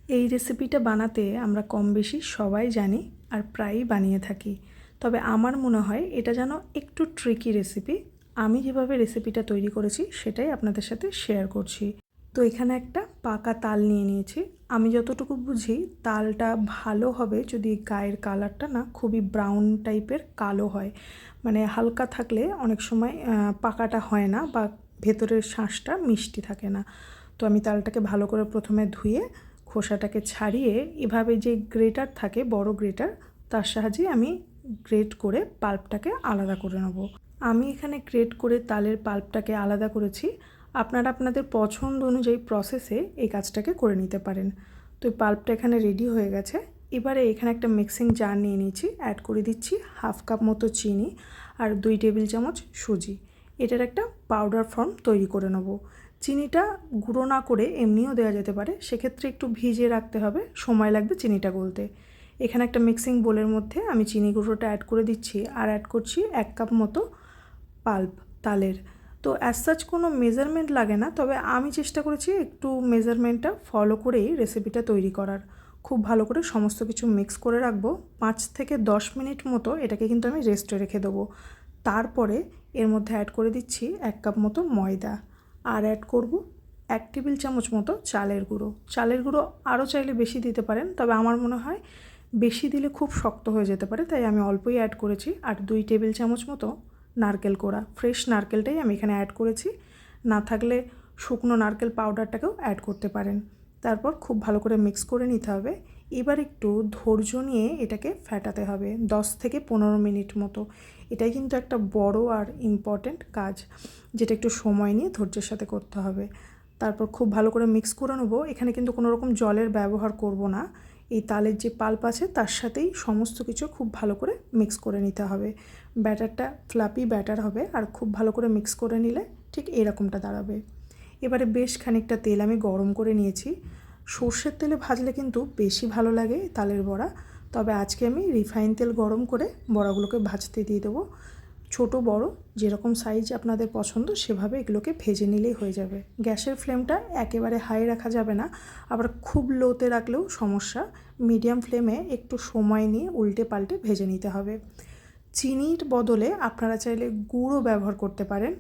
এই রেসিপিটা বানাতে আমরা কম বেশি সবাই জানি আর প্রায়ই বানিয়ে থাকি। তবে আমার মনে হয় এটা যেন একটু ট্রিকি রেসিপি। আমি যেভাবে রেসিপিটা তৈরি করেছি সেটাই আপনাদের সাথে শেয়ার করছি। তো এখানে একটা পাকা তাল নিয়ে নিয়েছি। আমি যতটুকু বুঝি তালটা ভালো হবে যদি গায়ের কালারটা না খুবই ব্রাউন টাইপের কালো হয়, মানে হালকা থাকলে অনেক সময় পাকাটা হয় না বা ভেতরের শাঁসটা মিষ্টি থাকে না। তো আমি তালটাকে ভালো করে প্রথমে ধুয়ে খোসাটাকে ছাড়িয়ে এভাবে যে গ্রেটার থাকে, বড় গ্রেটার, তার সাহায্যে আমি গ্রেট করে পাল্পটাকে আলাদা করে নেব। আমি এখানে গ্রেট করে তালের পাল্পটাকে আলাদা করেছি। আপনারা আপনাদের পছন্দ অনুযায়ী প্রসেসে এই কাজটাকে করে নিতে পারেন। তো এই পাল্পটা এখানে রেডি হয়ে গেছে। এবারে এখানে একটা মিক্সিং জার নিয়ে নিয়েছি, অ্যাড করে দিচ্ছি 1/2 কাপ মতো চিনি আর 2 টেবিল চামচ সুজি। এটার একটা পাউডার ফর্ম তৈরি করে নেব। চিনিটা গুঁড়ো না করে এমনিও দেওয়া যেতে পারে, সেক্ষেত্রে একটু ভিজিয়ে রাখতে হবে, সময় লাগবে চিনিটা গলতে। এখানে একটা মিক্সিং বোলের মধ্যে আমি চিনি গুঁড়োটা অ্যাড করে দিচ্ছি আর অ্যাড করছি 1 কাপ মতো পাল্প তালের। তো অ্যাজ সাচ কোনো মেজারমেন্ট লাগে না, তবে আমি চেষ্টা করেছি একটু মেজারমেন্টটা ফলো করেই রেসিপিটা তৈরি করার। খুব ভালো করে সমস্ত কিছু মিক্স করে রাখবো। 5 থেকে 10 মিনিট মতো এটাকে কিন্তু আমি রেস্টে রেখে দেবো। তারপরে এর মধ্যে অ্যাড করে দিচ্ছি 1 কাপ মতো ময়দা আর অ্যাড করব 1 টেবিল চামচ মতো চালের গুঁড়ো। চালের গুঁড়ো আরও চাইলে বেশি দিতে পারেন, তবে আমার মনে হয় বেশি দিলে খুব শক্ত হয়ে যেতে পারে, তাই আমি অল্পই অ্যাড করেছি। আর 2 টেবিল চামচ মতো নারকেল কোড়া, ফ্রেশ নারকেলটাই আমি এখানে অ্যাড করেছি। না থাকলে শুকনো নারকেল পাউডারটাকেও অ্যাড করতে পারেন। তারপর খুব ভালো করে মিক্স করে নিতে হবে। এবার একটু ধৈর্য নিয়ে এটাকে ফেটাতে হবে 10 থেকে 15 মিনিট মতো। এটাই কিন্তু একটা বড় আর ইম্পর্ট্যান্ট কাজ, যেটা একটু সময় নিয়ে ধৈর্যের সাথে করতে হবে। তারপর খুব ভালো করে মিক্স করে নেব। এখানে কিন্তু কোনো রকম জলের ব্যবহার করব না। এই তালের যে পাল্প আছে তার সাথেই সমস্ত কিছু খুব ভালো করে মিক্স করে নিতে হবে। ব্যাটারটা ফ্লাপি ব্যাটার হবে আর খুব ভালো করে মিক্স করে নিলে ঠিক এরকমটা দাঁড়াবে। এবারে বেশ খানিকটা তেল আমি গরম করে নিয়েছি। সর্ষের তেলে ভাজলে কিন্তু বেশি ভালো লাগে তালের বড়া, তবে আজকে আমি রিফাইন তেল গরম করে বড়াগুলোকে ভাজতে দিয়ে দেবো। ছোট বড় যেরকম সাইজ আপনাদের পছন্দ সেভাবে এগুলোকে ভেজে নিলেই হয়ে যাবে। গ্যাসের ফ্লেমটা একেবারে হাই রাখা যাবে না, আবার খুব লোতে রাখলেও সমস্যা। মিডিয়াম ফ্লেমে একটু সময় নিয়ে উল্টে পাল্টে ভেজে নিতে হবে। চিনির বদলে আপনারা চাইলে গুড়ও ব্যবহার করতে পারেন।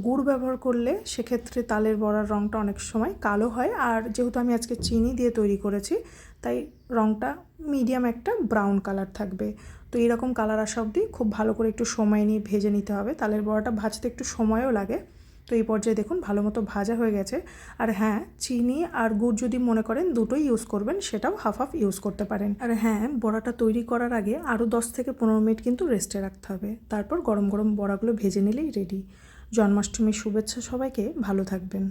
গুড় ব্যবহার করলে সেক্ষেত্রে তালের বড়ার রঙটা অনেক সময় কালো হয়, আর যেহেতু আমি আজকে চিনি দিয়ে তৈরি করেছি তাই রঙটা মিডিয়াম একটা ব্রাউন কালার থাকবে। তো এইরকম কালার আসা অবধি খুব ভালো করে একটু সময় নিয়ে ভেজে নিতে হবে। তালের বড়াটা ভাজতে একটু সময়ও লাগে। তো এই পর্যায়ে দেখুন ভালো মতো ভাজা হয়ে গেছে। আর হ্যাঁ, চিনি আর গুড় যদি মনে করেন দুটোই ইউজ করবেন, সেটাও হাফ হাফ ইউজ করতে পারেন। আর হ্যাঁ, বড়াটা তৈরি করার আগে আরও 10 থেকে 15 মিনিট কিন্তু রেস্টে রাখতে হবে। তারপর গরম গরম বড়াগুলো ভেজে নিলেই রেডি। জন্মাষ্টমীর শুভেচ্ছা সবাইকে, ভালো থাকবেন।